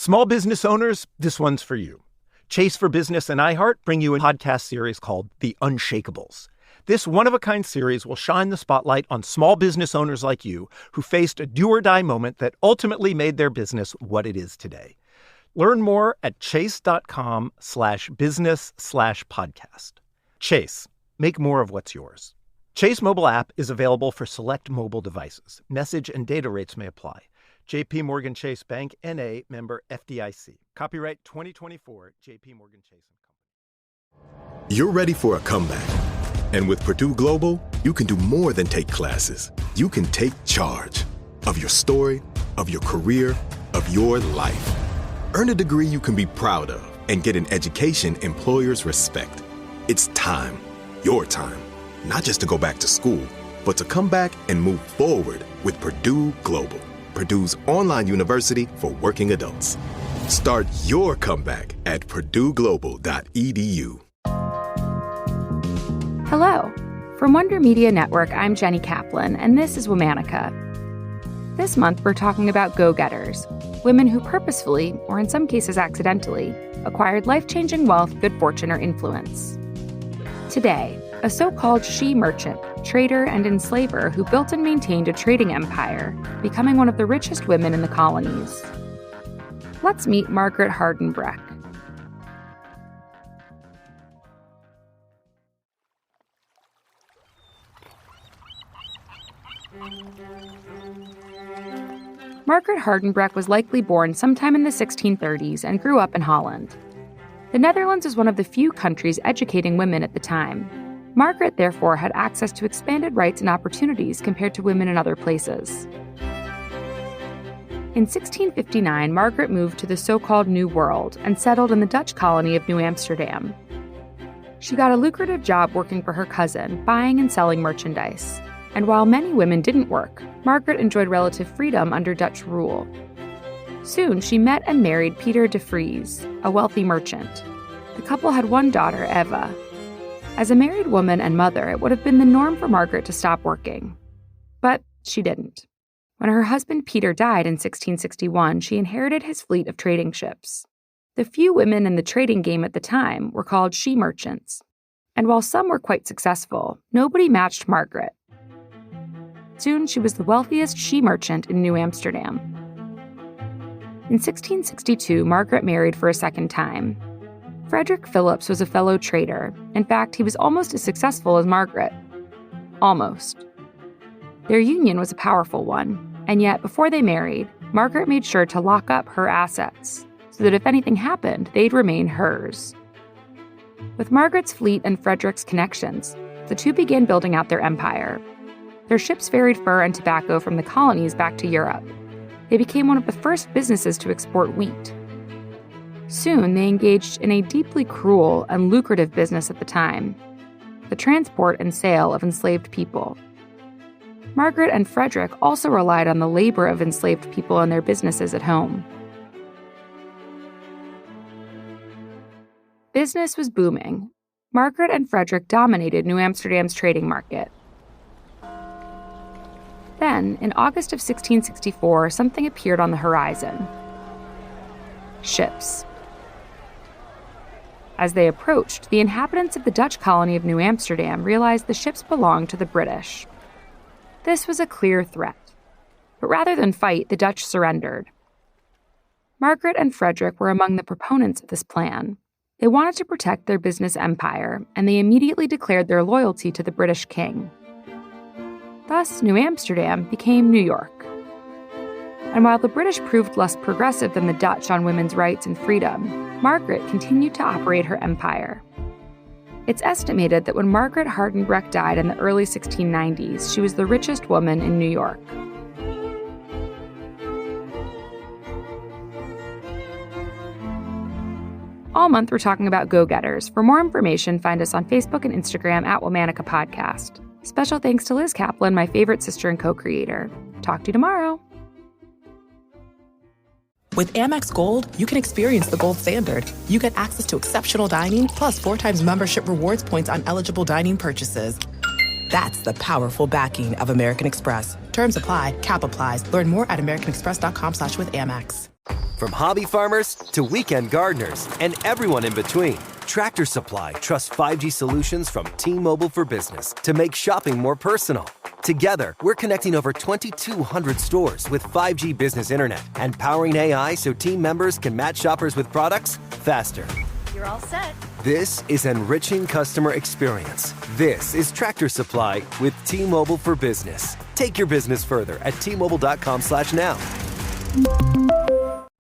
Small business owners, this one's for you. Chase for Business and iHeart bring you a podcast series called The Unshakables. This one-of-a-kind series will shine the spotlight on small business owners like you who faced a do-or-die moment that ultimately made their business what it is today. Learn more at chase.com/business/podcast. Chase, make more of what's yours. Chase mobile app is available for select mobile devices. Message and data rates may apply. J.P. Morgan Chase Bank, N.A., member FDIC. Copyright 2024, J.P. Morgan Chase & Co. You're ready for a comeback. And with Purdue Global, you can do more than take classes. You can take charge of your story, of your career, of your life. Earn a degree you can be proud of and get an education employers respect. It's time, your time, not just to go back to school, but to come back and move forward with Purdue Global, Purdue's online university for working adults. Start your comeback at purdueglobal.edu. Hello. From Wonder Media Network, I'm Jenny Kaplan, and this is Womanica. This month, we're talking about go-getters, women who purposefully, or in some cases accidentally, acquired life-changing wealth, good fortune, or influence. Today, a so-called she-merchant, trader, and enslaver who built and maintained a trading empire, becoming one of the richest women in the colonies. Let's meet Margaret Hardenbroeck. Margaret Hardenbroeck was likely born sometime in the 1630s and grew up in Holland. The Netherlands was one of the few countries educating women at the time. Margaret, therefore, had access to expanded rights and opportunities compared to women in other places. In 1659, Margaret moved to the so-called New World and settled in the Dutch colony of New Amsterdam. She got a lucrative job working for her cousin, buying and selling merchandise. And while many women didn't work, Margaret enjoyed relative freedom under Dutch rule. Soon, she met and married Peter de Vries, a wealthy merchant. The couple had one daughter, Eva. As a married woman and mother, it would have been the norm for Margaret to stop working. But she didn't. When her husband Peter died in 1661, she inherited his fleet of trading ships. The few women in the trading game at the time were called she-merchants. And while some were quite successful, nobody matched Margaret. Soon, she was the wealthiest she-merchant in New Amsterdam. In 1662, Margaret married for a second time. Frederick Phillips was a fellow trader. In fact, he was almost as successful as Margaret. Almost. Their union was a powerful one, and yet before they married, Margaret made sure to lock up her assets so that if anything happened, they'd remain hers. With Margaret's fleet and Frederick's connections, the two began building out their empire. Their ships ferried fur and tobacco from the colonies back to Europe. They became one of the first businesses to export wheat. Soon, they engaged in a deeply cruel and lucrative business at the time, the transport and sale of enslaved people. Margaret and Frederick also relied on the labor of enslaved people in their businesses at home. Business was booming. Margaret and Frederick dominated New Amsterdam's trading market. Then, in August of 1664, something appeared on the horizon. Ships. As they approached, the inhabitants of the Dutch colony of New Amsterdam realized the ships belonged to the British. This was a clear threat. But rather than fight, the Dutch surrendered. Margaret and Frederick were among the proponents of this plan. They wanted to protect their business empire, and they immediately declared their loyalty to the British king. Thus, New Amsterdam became New York. And while the British proved less progressive than the Dutch on women's rights and freedom, Margaret continued to operate her empire. It's estimated that when Margaret Hardenbroeck died in the early 1690s, she was the richest woman in New York. All month, we're talking about go-getters. For more information, find us on Facebook and Instagram at Womanica Podcast. Special thanks to Liz Kaplan, my favorite sister and co-creator. Talk to you tomorrow. With Amex Gold, you can experience the gold standard. You get access to exceptional dining, plus 4 times membership rewards points on eligible dining purchases. That's the powerful backing of American Express. Terms apply. Cap applies. Learn more at americanexpress.com/withAmex. From hobby farmers to weekend gardeners and everyone in between, Tractor Supply trusts 5G solutions from T-Mobile for Business to make shopping more personal. Together, we're connecting over 2,200 stores with 5G business internet and powering AI so team members can match shoppers with products faster. You're all set. This is enriching customer experience. This is Tractor Supply with T-Mobile for Business. Take your business further at T-Mobile.com/now.